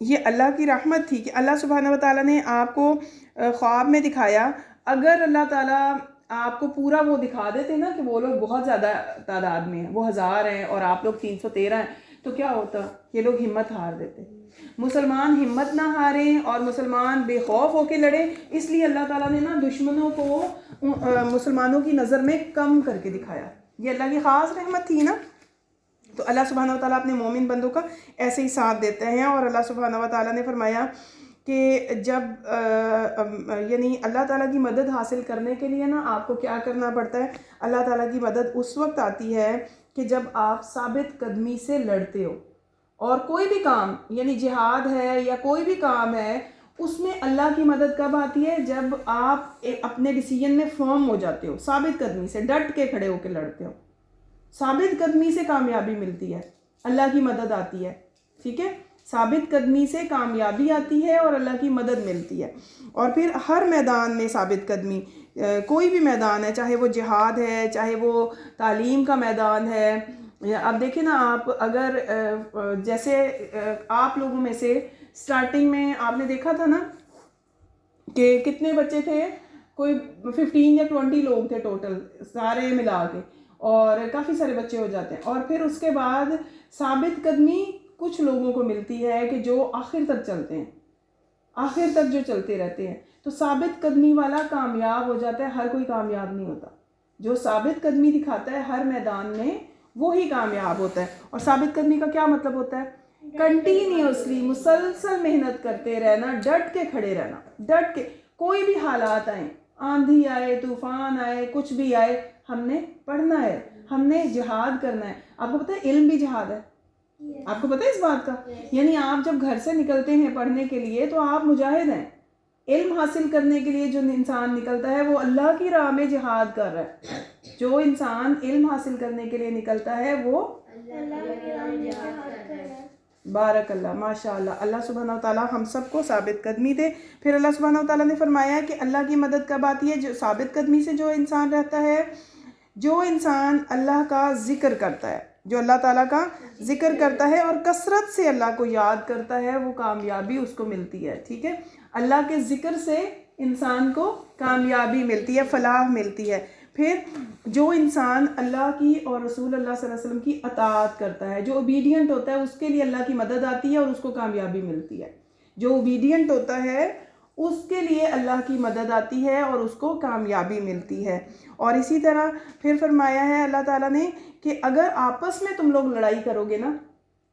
یہ اللہ کی رحمت تھی کہ اللہ سبحانہ و تعالیٰ نے آپ کو خواب میں دکھایا. اگر اللہ تعالیٰ آپ کو پورا وہ دکھا دیتے نا کہ وہ لوگ بہت زیادہ تعداد میں ہیں, وہ 1000 ہیں اور آپ لوگ 313 ہیں, تو کیا ہوتا؟ یہ لوگ ہمت ہار دیتے. مسلمان ہمت نہ ہاریں اور مسلمان بے خوف ہو کے لڑیں. اس لیے اللہ تعالیٰ نے نا دشمنوں کو مسلمانوں کی نظر میں کم کر کے دکھایا. یہ اللہ کی خاص رحمت تھی نا. تو اللہ سبحانہ و تعالیٰ اپنے مومن بندوں کا ایسے ہی ساتھ دیتے ہیں. اور اللہ سبحانہ و تعالیٰ نے فرمایا کہ جب یعنی اللہ تعالیٰ کی مدد حاصل کرنے کے لیے نا آپ کو کیا کرنا پڑتا ہے؟ اللہ تعالیٰ کی مدد اس وقت آتی ہے کہ جب آپ ثابت قدمی سے لڑتے ہو. اور کوئی بھی کام یعنی جہاد ہے یا کوئی بھی کام ہے, اس میں اللہ کی مدد کب آتی ہے؟ جب آپ اپنے ڈیسیجن میں فرم ہو جاتے ہو, ثابت قدمی سے ڈٹ کے کھڑے ہو کے لڑتے ہو. ثابت قدمی سے کامیابی ملتی ہے, اللہ کی مدد آتی ہے. ٹھیک ہے, ثابت قدمی سے کامیابی آتی ہے اور اللہ کی مدد ملتی ہے. اور پھر ہر میدان میں ثابت قدمی, کوئی بھی میدان ہے, چاہے وہ جہاد ہے, چاہے وہ تعلیم کا میدان ہے. اب دیکھیں نا, آپ اگر جیسے آپ لوگوں میں سے سٹارٹنگ میں آپ نے دیکھا تھا نا کہ کتنے بچے تھے, کوئی 15 یا 20 لوگ تھے ٹوٹل سارے ملا کے, اور کافی سارے بچے ہو جاتے ہیں. اور پھر اس کے بعد ثابت قدمی کچھ لوگوں کو ملتی ہے کہ جو آخر تک چلتے ہیں, آخر تک جو چلتے رہتے ہیں. تو ثابت قدمی والا کامیاب ہو جاتا ہے, ہر کوئی کامیاب نہیں ہوتا. جو ثابت قدمی دکھاتا ہے ہر میدان میں وہی کامیاب ہوتا ہے. اور ثابت قدمی کا کیا مطلب ہوتا ہے؟ کنٹینیوسلی مسلسل محنت کرتے رہنا, ڈٹ کے کھڑے رہنا, ڈٹ کے. کوئی بھی حالات آئیں, آندھی آئے, طوفان آئے, کچھ بھی آئے, ہم نے پڑھنا ہے, ہم نے جہاد کرنا ہے. آپ کو پتہ ہے علم بھی جہاد ہے, آپ کو پتہ ہے اس بات کا؟ یعنی آپ جب گھر سے نکلتے ہیں پڑھنے کے لیے تو آپ مجاہد ہیں. علم حاصل کرنے کے لیے جو انسان نکلتا ہے وہ اللہ کی راہ میں جہاد کر رہا ہے. جو انسان علم حاصل کرنے کے لیے نکلتا ہے وہ بارک اللہ, ماشاء اللہ. اللہ سبحانہ و تعالیٰ ہم سب کو ثابت قدمی دے. پھر اللہ سبحانہ و تعالیٰ نے فرمایا کہ اللہ کی مدد کب آتی ہے؟ جو ثابت قدمی سے جو انسان رہتا ہے, جو انسان اللہ کا ذکر کرتا ہے, جو اللہ تعالیٰ کا ذکر کرتا ہے اور کثرت سے اللہ کو یاد کرتا ہے, وہ کامیابی اس کو ملتی ہے. ٹھیک ہے, اللہ کے ذکر سے انسان کو کامیابی ملتی ہے, فلاح ملتی ہے. پھر جو انسان اللہ کی اور رسول اللہ صلی اللہ علیہ وسلم کی اطاعت کرتا ہے, جو اوبیڈینٹ ہوتا ہے, اس کے لیے اللہ کی مدد آتی ہے اور اس کو کامیابی ملتی ہے. جو اوبیڈینٹ ہوتا ہے اس کے لیے اللہ کی مدد آتی ہے اور اس کو کامیابی ملتی ہے. اور اسی طرح پھر فرمایا ہے اللہ تعالیٰ نے کہ اگر آپس میں تم لوگ لڑائی کرو گے نا,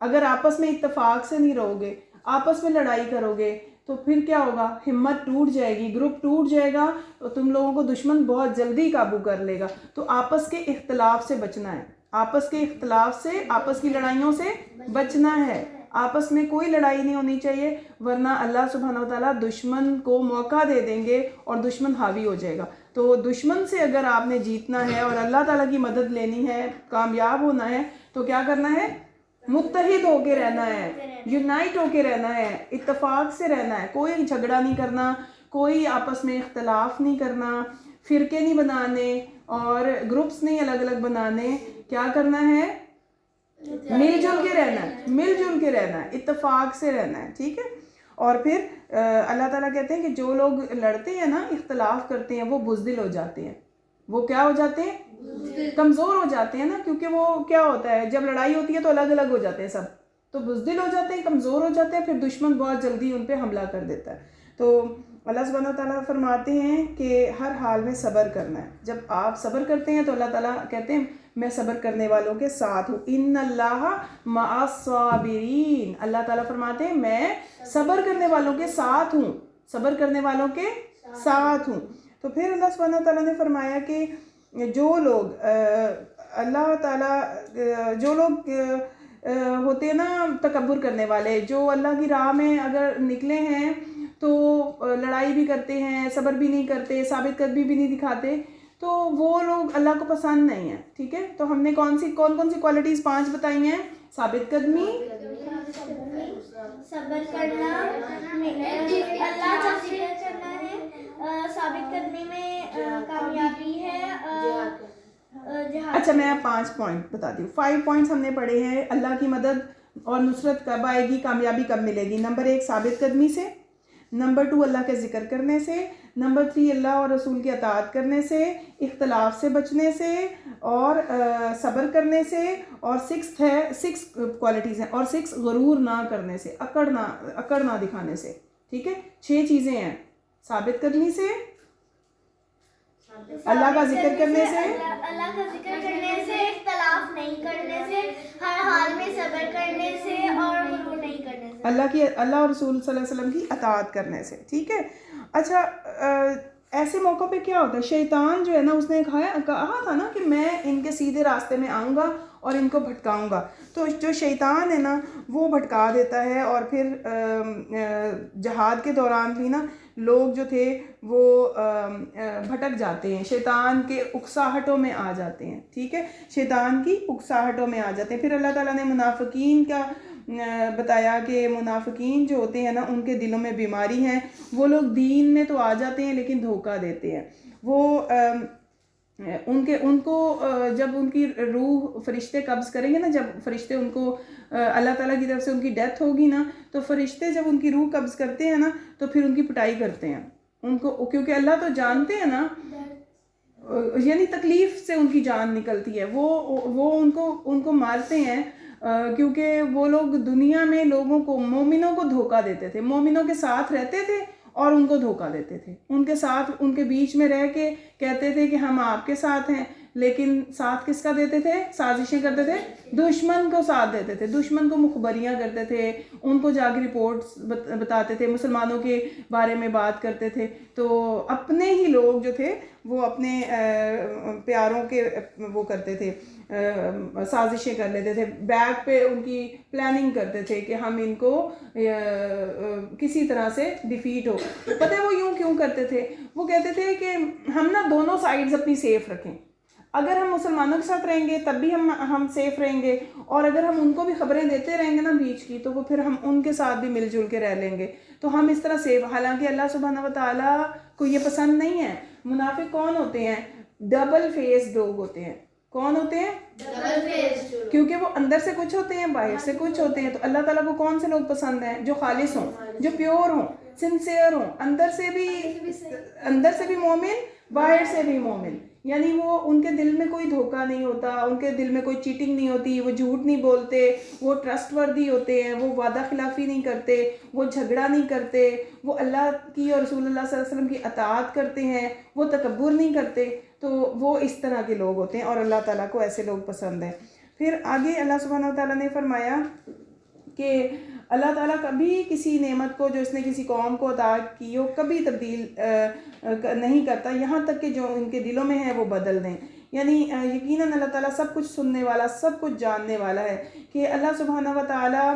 اگر آپس میں اتفاق سے نہیں رہو گے, آپس میں لڑائی کرو گے, تو پھر کیا ہوگا؟ ہمت ٹوٹ جائے گی, گروپ ٹوٹ جائے گا, اور تم لوگوں کو دشمن بہت جلدی قابو کر لے گا. تو آپس کے اختلاف سے بچنا ہے, آپس کے اختلاف سے, آپس کی لڑائیوں سے بچنا ہے. آپس میں کوئی لڑائی نہیں ہونی چاہیے, ورنہ اللہ سبحانہ و تعالیٰ دشمن کو موقع دے دیں گے اور دشمن حاوی ہو جائے گا. تو دشمن سے اگر آپ نے جیتنا ہے اور اللہ تعالیٰ کی مدد لینی ہے, کامیاب ہونا ہے, تو کیا کرنا ہے؟ متحد ہو کے رہنا ہے, یونائٹ ہو کے رہنا ہے, اتفاق سے رہنا ہے. کوئی جھگڑا نہیں کرنا, کوئی آپس میں اختلاف نہیں کرنا, فرقے نہیں بنانے اور گروپس نہیں الگ الگ بنانے. کیا کرنا ہے؟ مل جل کے رہنا ہے, مل جل کے رہنا ہے, اتفاق سے رہنا ہے. ٹھیک ہے. اور پھر اللہ تعالیٰ کہتے ہیں کہ جو لوگ لڑتے ہیں نا, اختلاف کرتے ہیں, وہ بزدل ہو جاتے ہیں. وہ کیا ہو جاتے ہیں؟ کمزور ہو جاتے ہیں نا, کیونکہ وہ کیا ہوتا ہے, جب لڑائی ہوتی ہے تو الگ الگ ہو جاتے ہیں سب, تو بزدل ہو جاتے ہیں, کمزور ہو جاتے ہیں, پھر دشمن بہت جلدی ان پہ حملہ کر دیتا ہے. تو اللہ سبحانہ و تعالیٰ فرماتے ہیں کہ ہر حال میں صبر کرنا ہے. جب آپ صبر کرتے ہیں تو اللہ تعالیٰ کہتے ہیں میں صبر کرنے والوں کے ساتھ ہوں. ان اللہ مع الصابرین, اللہ تعالیٰ فرماتے ہیں میں صبر کرنے والوں کے ساتھ ہوں, صبر کرنے والوں کے ساتھ ہوں. تو پھر اللہ سبحانہ و تعالیٰ نے فرمایا کہ جو لوگ اللہ تعالیٰ, جو لوگ ہوتے ہیں نا تکبر کرنے والے, جو اللہ کی راہ میں اگر نکلے ہیں تو لڑائی بھی کرتے ہیں, صبر بھی نہیں کرتے, ثابت قدمی بھی نہیں دکھاتے, تو وہ لوگ اللہ کو پسند نہیں ہیں. ٹھیک ہے. تو ہم نے کون کون سی کوالٹیز 5 بتائی ہیں؟ ثابت قدمی, صبر کرنا, اللہ کا ذکر کرنا ہے, ثابت قدمی میں کامیابی ہے, اچھا میں 5 پوائنٹ بتاتی ہوں. 5 پوائنٹس ہم نے پڑھے ہیں. اللہ کی مدد اور نصرت کب آئے گی, کامیابی کب ملے گی؟ نمبر 1 ثابت قدمی سے, نمبر 2 اللہ کے ذکر کرنے سے, نمبر 3 اللہ اور رسول کی اطاعت کرنے سے, اختلاف سے بچنے سے, اور صبر کرنے سے, اور 6 کوالٹیز ہیں, اور 6 غرور نہ کرنے سے, اکڑ نہ دکھانے سے. ٹھیک ہے, 6 چیزیں ہیں, ثابت قدمی سے, اللہ کا ذکر کرنے سے, اللہ کا ذکر کرنے سے, اختلاف نہیں کرنے سے, ہر حال میں صبر کرنے سے, اور غرور نہیں کرنے سے, اللہ اور رسول صلی اللہ علیہ وسلم کی اطاعت کرنے سے. ٹھیک ہے. اچھا, ایسے موقع پہ کیا ہوتا ہے, شیطان جو ہے نا اس نے کہا تھا نا کہ میں ان کے سیدھے راستے میں آؤں گا اور ان کو بھٹکاؤں گا. تو جو شیطان ہے نا وہ بھٹکا دیتا ہے, اور پھر جہاد کے دوران بھی نا لوگ جو تھے وہ بھٹک جاتے ہیں, شیطان کے اکساہٹوں میں آ جاتے ہیں. ٹھیک ہے, شیطان کی اکساہٹوں میں آ جاتے ہیں. پھر اللہ تعالیٰ نے منافقین کا بتایا کہ منافقین جو ہوتے ہیں نا ان کے دلوں میں بیماری ہے, وہ لوگ دین میں تو آ جاتے ہیں لیکن دھوکہ دیتے ہیں. وہ ان کو جب ان کی روح فرشتے قبض کریں گے نا, جب فرشتے ان کو اللہ تعالیٰ کی طرف سے ان کی ڈیتھ ہوگی نا, تو فرشتے جب ان کی روح قبض کرتے ہیں نا تو پھر ان کی پٹائی کرتے ہیں ان کو, کیونکہ اللہ تو جانتے ہیں نا, یعنی تکلیف سے ان کی جان نکلتی ہے. وہ ان کو مارتے ہیں کیونکہ وہ لوگ دنیا میں لوگوں کو, مومنوں کو دھوکہ دیتے تھے, مومنوں کے ساتھ رہتے تھے اور ان کو دھوکہ دیتے تھے, ان کے ساتھ ان کے بیچ میں رہ کے کہتے تھے کہ ہم آپ کے ساتھ ہیں, لیکن ساتھ کس کا دیتے تھے, سازشیں کرتے تھے, دشمن کو ساتھ دیتے تھے, دشمن کو مخبریاں کرتے تھے, ان کو جا کے رپورٹس بتاتے تھے, مسلمانوں کے بارے میں بات کرتے تھے. تو اپنے ہی لوگ جو تھے وہ اپنے پیاروں کے وہ کرتے تھے, سازشیں کر لیتے تھے, بیک پہ ان کی پلاننگ کرتے تھے کہ ہم ان کو کسی طرح سے ڈیفیٹ ہو. پتہ ہے وہ یوں کیوں کرتے تھے, وہ کہتے تھے کہ ہم نا دونوں سائڈز اپنی سیف رکھیں, اگر ہم مسلمانوں کے ساتھ رہیں گے تب بھی ہم سیف رہیں گے, اور اگر ہم ان کو بھی خبریں دیتے رہیں گے نا بیچ کی, تو وہ پھر ہم ان کے ساتھ بھی مل جل کے رہ لیں گے, تو ہم اس طرح سیف. حالانکہ اللہ سبحانہ و تعالیٰ کو یہ پسند نہیں ہے. منافق کون ہوتے ہیں, ڈبل فیس لوگ ہوتے ہیں. کون ہوتے ہیں, ڈبل فیس, کیونکہ وہ اندر سے کچھ ہوتے ہیں باہر سے کچھ ہوتے ہیں. تو اللہ تعالیٰ کو کون سے لوگ پسند ہیں, جو خالص ہوں, جو پیور ہوں, سنسیئر ہوں, اندر سے بھی مومن, باہر سے بھی مومن. یعنی وہ ان کے دل میں کوئی دھوکہ نہیں ہوتا, ان کے دل میں کوئی چیٹنگ نہیں ہوتی, وہ جھوٹ نہیں بولتے, وہ ٹرسٹ وردی ہوتے ہیں, وہ وعدہ خلافی نہیں کرتے, وہ جھگڑا نہیں کرتے, وہ اللہ کی اور رسول اللہ صلی اللہ علیہ وسلم کی اطاعت کرتے ہیں, وہ تکبر نہیں کرتے. تو وہ اس طرح کے لوگ ہوتے ہیں, اور اللہ تعالیٰ کو ایسے لوگ پسند ہیں. پھر آگے اللہ سبحانہ و تعالیٰ نے فرمایا کہ اللہ تعالیٰ کبھی کسی نعمت کو جو اس نے کسی قوم کو عطا کی ہو کبھی تبدیل نہیں کرتا, یہاں تک کہ جو ان کے دلوں میں ہے وہ بدل دیں. یعنی یقیناً اللہ تعالیٰ سب کچھ سننے والا, سب کچھ جاننے والا ہے. کہ اللہ سبحانہ و تعالیٰ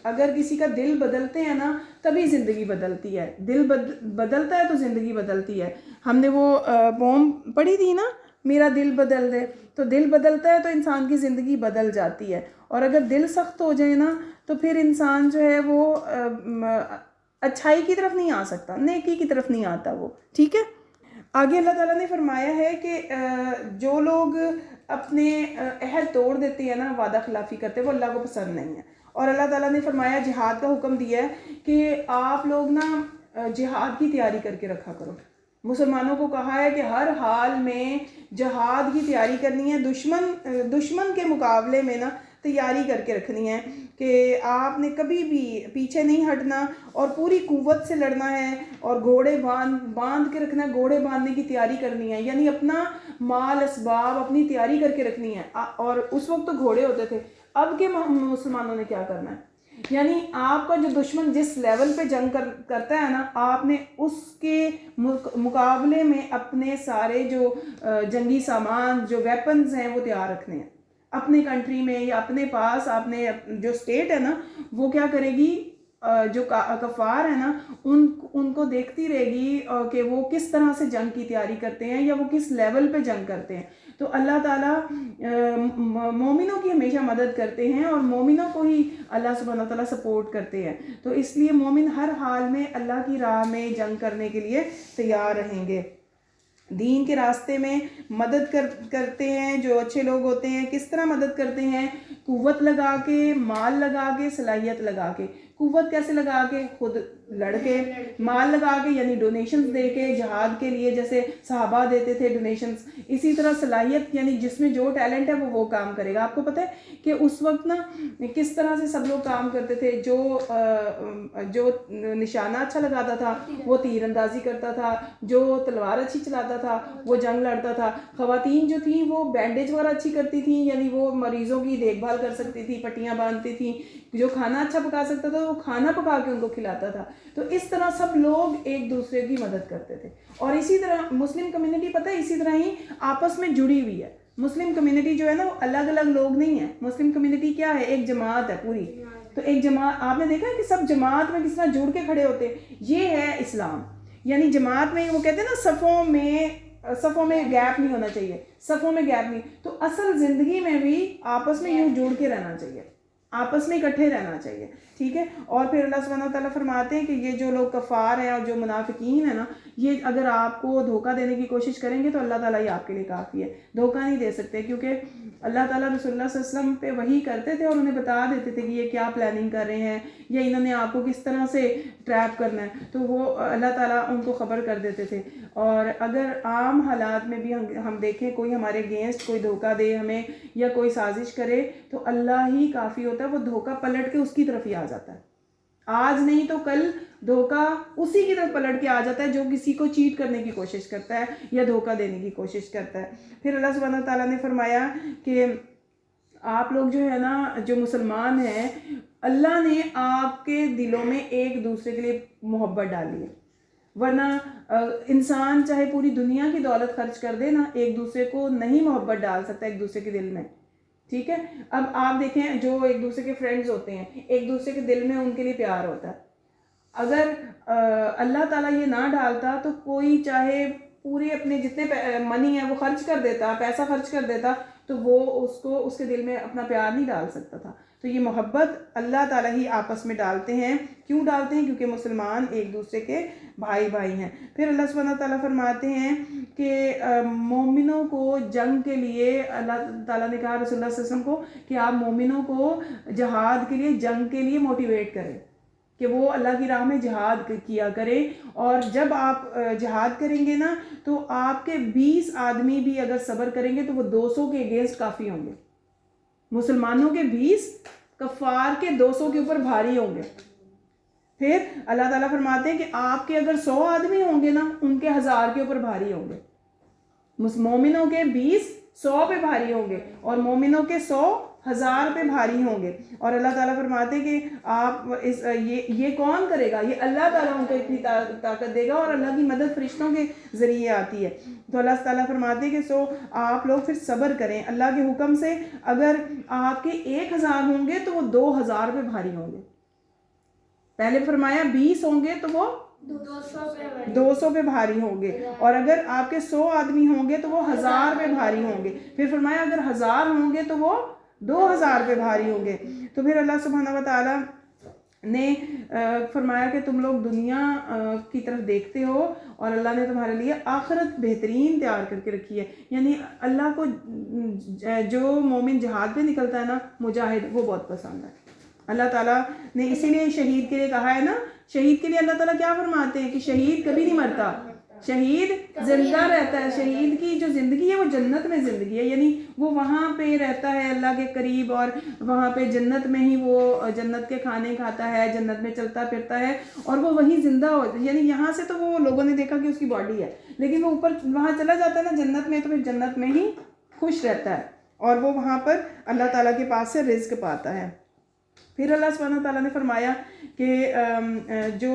اگر کسی کا دل بدلتے ہیں نا تبھی زندگی بدلتی ہے, دل بدلتا ہے تو زندگی بدلتی ہے. ہم نے وہ پوم پڑھی تھی نا, میرا دل بدل دے, تو دل بدلتا ہے تو انسان کی زندگی بدل جاتی ہے. اور اگر دل سخت ہو جائے نا تو پھر انسان جو ہے وہ اچھائی کی طرف نہیں آ سکتا, نیکی کی طرف نہیں آتا وہ. ٹھیک ہے. آگے اللہ تعالیٰ نے فرمایا ہے کہ جو لوگ اپنے عہد توڑ دیتے ہیں نا, وعدہ خلافی کرتے ہیں, وہ اللہ کو پسند نہیں ہے. اور اللہ تعالیٰ نے فرمایا, جہاد کا حکم دیا ہے کہ آپ لوگ نا جہاد کی تیاری کر کے رکھا کرو. مسلمانوں کو کہا ہے کہ ہر حال میں جہاد کی تیاری کرنی ہے, دشمن کے مقابلے میں نا تیاری کر کے رکھنی ہے, کہ آپ نے کبھی بھی پیچھے نہیں ہٹنا اور پوری قوت سے لڑنا ہے, اور گھوڑے باندھ کے رکھنا ہے, گھوڑے باندھنے کی تیاری کرنی ہے. یعنی اپنا مال اسباب اپنی تیاری کر کے رکھنی ہے. اور اس وقت تو گھوڑے ہوتے تھے, اب کے مسلمانوں نے کیا کرنا ہے, یعنی آپ کا جو دشمن جس لیول پہ جنگ کرتا ہے نا, آپ نے اس کے مقابلے میں اپنے سارے جو جنگی سامان, جو ویپنز ہیں, وہ تیار رکھنے ہیں. اپنے کنٹری میں یا اپنے پاس آپ نے جو اسٹیٹ ہے نا وہ کیا کرے گی, جو کفار ہے نا ان کو دیکھتی رہے گی کہ وہ کس طرح سے جنگ کی تیاری کرتے ہیں یا وہ کس لیول پہ جنگ کرتے ہیں. تو اللہ تعالیٰ مومنوں کی ہمیشہ مدد کرتے ہیں, اور مومنوں کو ہی اللہ سبحانہ وتعالیٰ سپورٹ کرتے ہیں. تو اس لیے مومن ہر حال میں اللہ کی راہ میں جنگ کرنے کے لیے تیار رہیں گے. دین کے راستے میں مدد کرتے ہیں. جو اچھے لوگ ہوتے ہیں کس طرح مدد کرتے ہیں؟ قوت لگا کے، مال لگا کے، صلاحیت لگا کے. قوت کیسے لگا کے؟ خود لڑ کے. مال لگا کے یعنی ڈونیشنز دے کے، جہاد کے لیے جیسے صحابہ دیتے تھے ڈونیشنز. اسی طرح صلاحیت یعنی جس میں جو ٹیلنٹ ہے وہ کام کرے گا. آپ کو پتہ ہے کہ اس وقت نا کس طرح سے سب لوگ کام کرتے تھے. جو نشانہ اچھا لگاتا تھا وہ تیر اندازی کرتا تھا، جو تلوار اچھی چلاتا تھا وہ جنگ لڑتا تھا. خواتین جو تھیں وہ بینڈیج وغیرہ اچھی کرتی تھیں، یعنی وہ مریضوں کی دیکھ بھال کر سکتی تھی، پٹیاں باندھتی تھیں. جو کھانا اچھا پکا سکتا تھا وہ کھانا پکا کے ان کو کھلاتا تھا. تو اس طرح سب لوگ ایک دوسرے کی مدد کرتے تھے. اور اسی طرح مسلم کمیونٹی پتہ ہے اسی طرح ہی آپس میں جڑی ہوئی ہے. مسلم کمیونٹی جو ہے نا وہ الگ الگ لوگ نہیں ہیں. مسلم کمیونٹی کیا ہے؟ ایک جماعت ہے پوری. تو ایک جماعت آپ نے دیکھا ہے کہ سب جماعت میں کس طرح جڑ کے کھڑے ہوتے ہیں. یہ ہے اسلام. یعنی جماعت میں وہ کہتے ہیں نا صفوں میں گیپ نہیں ہونا چاہیے، صفوں میں گیپ نہیں. تو اصل زندگی میں بھی آپس میں یوں جڑ کے رہنا چاہیے، آپس میں اکٹھے رہنا چاہیے. ٹھیک ہے. اور پھر اللہ سبحانہ و تعالیٰ فرماتے ہیں کہ یہ جو لوگ کفار ہیں اور جو منافقین ہیں نا، یہ اگر آپ کو دھوکہ دینے کی کوشش کریں گے تو اللہ تعالیٰ یہ آپ کے لیے کافی ہے. دھوکہ نہیں دے سکتے، کیونکہ اللہ تعالیٰ رسول اللہ صلی اللہ علیہ وسلم پہ وحی کرتے تھے اور انہیں بتا دیتے تھے کہ یہ کیا پلاننگ کر رہے ہیں یا انہوں نے آپ کو کس طرح سے ٹریپ کرنا ہے. تو وہ اللہ تعالیٰ ان کو خبر کر دیتے تھے. اور اگر عام حالات میں بھی ہم دیکھیں کوئی ہمارے اگینسٹ کوئی دھوکہ دے ہمیں یا کوئی سازش کرے تو اللہ ہی کافی ہوتا ہے. وہ دھوکہ پلٹ کے اس کی طرف ہی آ جاتا ہے. آج نہیں تو کل دھوکہ اسی کی طرف پلٹ کے آ جاتا ہے جو کسی کو چیٹ کرنے کی کوشش کرتا ہے یا دھوکہ دینے کی کوشش کرتا ہے. پھر اللہ سبحانہ تعالیٰ نے فرمایا کہ آپ لوگ جو ہے نا جو مسلمان ہیں، اللہ نے آپ کے دلوں میں ایک دوسرے کے لیے محبت ڈالی ہے. ورنہ انسان چاہے پوری دنیا کی دولت خرچ کر دے نا، ایک دوسرے کو نہیں محبت ڈال سکتا ایک دوسرے کے دل میں. ٹھیک ہے. اب آپ دیکھیں جو ایک دوسرے کے فرینڈز ہوتے ہیں، ایک دوسرے کے دل میں ان کے لیے پیار ہوتا ہے. اگر اللہ تعالیٰ یہ نہ ڈالتا تو کوئی چاہے پورے اپنے جتنے منی ہے وہ خرچ کر دیتا، پیسہ خرچ کر دیتا، تو وہ اس کے دل میں اپنا پیار نہیں ڈال سکتا تھا. تو یہ محبت اللہ تعالیٰ ہی آپس میں ڈالتے ہیں. کیوں ڈالتے ہیں؟ کیونکہ مسلمان ایک دوسرے کے بھائی ہیں. پھر اللہ سبحانہ تعالیٰ فرماتے ہیں کہ مومنوں کو جنگ کے لیے اللہ تعالیٰ نے کہا رسول اللہ صلی اللہ علیہ وسلم کو کہ آپ مومنوں کو جہاد کے لیے، جنگ کے لیے موٹیویٹ کریں کہ وہ اللہ کی راہ میں جہاد کیا کرے. اور جب آپ جہاد کریں گے نا تو آپ کے 20 آدمی بھی اگر صبر کریں گے تو وہ 200 کے اگینسٹ کافی ہوں گے. مسلمانوں کے 20 کفار کے 200 کے اوپر بھاری ہوں گے. پھر اللہ تعالیٰ فرماتے ہیں کہ آپ کے اگر 100 آدمی ہوں گے نا ان کے 1000 کے اوپر بھاری ہوں گے. مومنوں کے 20 100 پہ بھاری ہوں گے اور مومنوں کے 100 1000 پہ بھاری ہوں گے. اور اللہ تعالیٰ فرماتے ہیں کہ آپ یہ کون کرے گا؟ یہ اللہ تعالیٰ ان کو اتنی طاقت دے گا اور اللہ کی مدد فرشتوں کے ذریعے آتی ہے. تو اللہ تعالیٰ فرماتے ہیں کہ آپ لوگ پھر صبر کریں اللہ کے حکم سے. اگر آپ کے 1000 ہوں گے تو وہ 2000 پہ بھاری ہوں گے. پہلے فرمایا 20 ہوں گے تو وہ 200 پہ بھاری ہوں گے. اور اگر آپ کے 100 آدمی ہوں گے تو وہ 1000 پہ بھاری ہوں گے. پھر فرمایا اگر 1000 ہوں گے تو وہ 2000 پہ بھاری ہوں گے. تو پھر اللہ سبحانہ و تعالیٰ نے فرمایا کہ تم لوگ دنیا کی طرف دیکھتے ہو اور اللہ نے تمہارے لیے آخرت بہترین تیار کر کے رکھی ہے. یعنی اللہ کو جو مومن جہاد پہ نکلتا ہے نا، مجاہد، وہ بہت پسند ہے. اللہ تعالیٰ نے اسی لیے شہید کے لیے کہا ہے نا، شہید کے لیے اللہ تعالیٰ کیا فرماتے ہیں کہ شہید کبھی نہیں مرتا، شہید زندہ رہتا ہے. شہید کی جو زندگی ہے وہ جنت میں زندگی ہے. یعنی وہ وہاں پہ رہتا ہے اللہ کے قریب اور وہاں پہ جنت میں ہی وہ جنت کے کھانے کھاتا ہے، جنت میں چلتا پھرتا ہے اور وہ وہیں زندہ ہوتا ہے. یعنی یہاں سے تو وہ لوگوں نے دیکھا کہ اس کی باڈی ہے، لیکن وہ اوپر وہاں چلا جاتا ہے نا جنت میں، تو پھر جنت میں ہی خوش رہتا ہے اور وہ وہاں پر اللہ تعالیٰ کے پاس سے رزق پاتا ہے. پھر اللہ سبحانہ تعالیٰ نے فرمایا کہ جو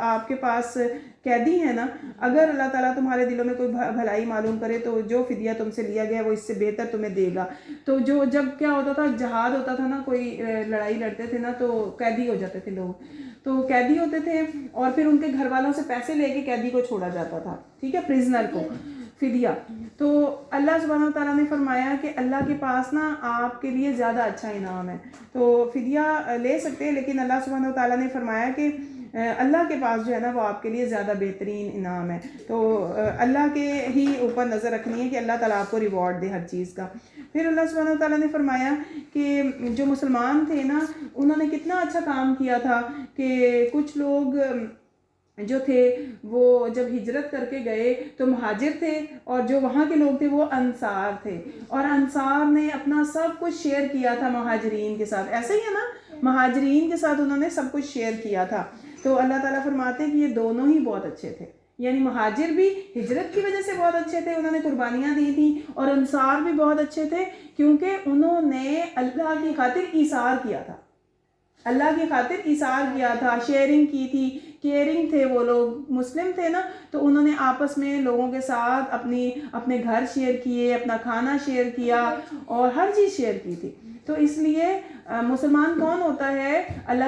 آپ کے پاس قیدی ہیں نا، اگر اللہ تعالیٰ تمہارے دلوں میں کوئی بھلائی معلوم کرے تو جو فدیہ تم سے لیا گیا ہے وہ اس سے بہتر تمہیں دے گا. تو جب کیا ہوتا تھا، جہاد ہوتا تھا نا، کوئی لڑائی لڑتے تھے نا تو قیدی ہو جاتے تھے لوگ. تو قیدی ہوتے تھے اور پھر ان کے گھر والوں سے پیسے لے کے قیدی کو چھوڑا جاتا تھا. ٹھیک ہے، پرزنر کو فدیہ. تو اللہ سبحانہ تعالیٰ نے فرمایا کہ اللہ کے پاس نا آپ کے لیے زیادہ اچھا انعام ہے. تو فدیہ لے سکتے ہیں، لیکن اللہ سبحانہ تعالیٰ نے فرمایا کہ اللہ کے پاس جو ہے نا وہ آپ کے لیے زیادہ بہترین انعام ہے. تو اللہ کے ہی اوپر نظر رکھنی ہے کہ اللہ تعالیٰ آپ کو ریوارڈ دے ہر چیز کا. پھر اللہ سبحانہ و تعالیٰ نے فرمایا کہ جو مسلمان تھے نا انہوں نے کتنا اچھا کام کیا تھا کہ کچھ لوگ جو تھے وہ جب ہجرت کر کے گئے تو مہاجر تھے اور جو وہاں کے لوگ تھے وہ انصار تھے, اور انصار نے اپنا سب کچھ شیئر کیا تھا مہاجرین کے ساتھ. ایسے ہی ہے نا, مہاجرین کے ساتھ انہوں نے سب کچھ شیئر کیا تھا. تو اللہ تعالیٰ فرماتے ہیں کہ یہ دونوں ہی بہت اچھے تھے, یعنی مہاجر بھی ہجرت کی وجہ سے بہت اچھے تھے, انہوں نے قربانیاں دی تھیں, اور انصار بھی بہت اچھے تھے کیونکہ انہوں نے اللہ کی خاطر ایثار کیا تھا, اللہ کی خاطر ایثار کیا تھا, شیئرنگ کی تھی, کیئرنگ تھے وہ لوگ. مسلم تھے نا تو انہوں نے آپس میں لوگوں کے ساتھ اپنے گھر شیئر کیے, اپنا کھانا شیئر کیا, اور ہر چیز شیئر کی تھی. تو اس لیے مسلمان کون ہوتا ہے؟ اللہ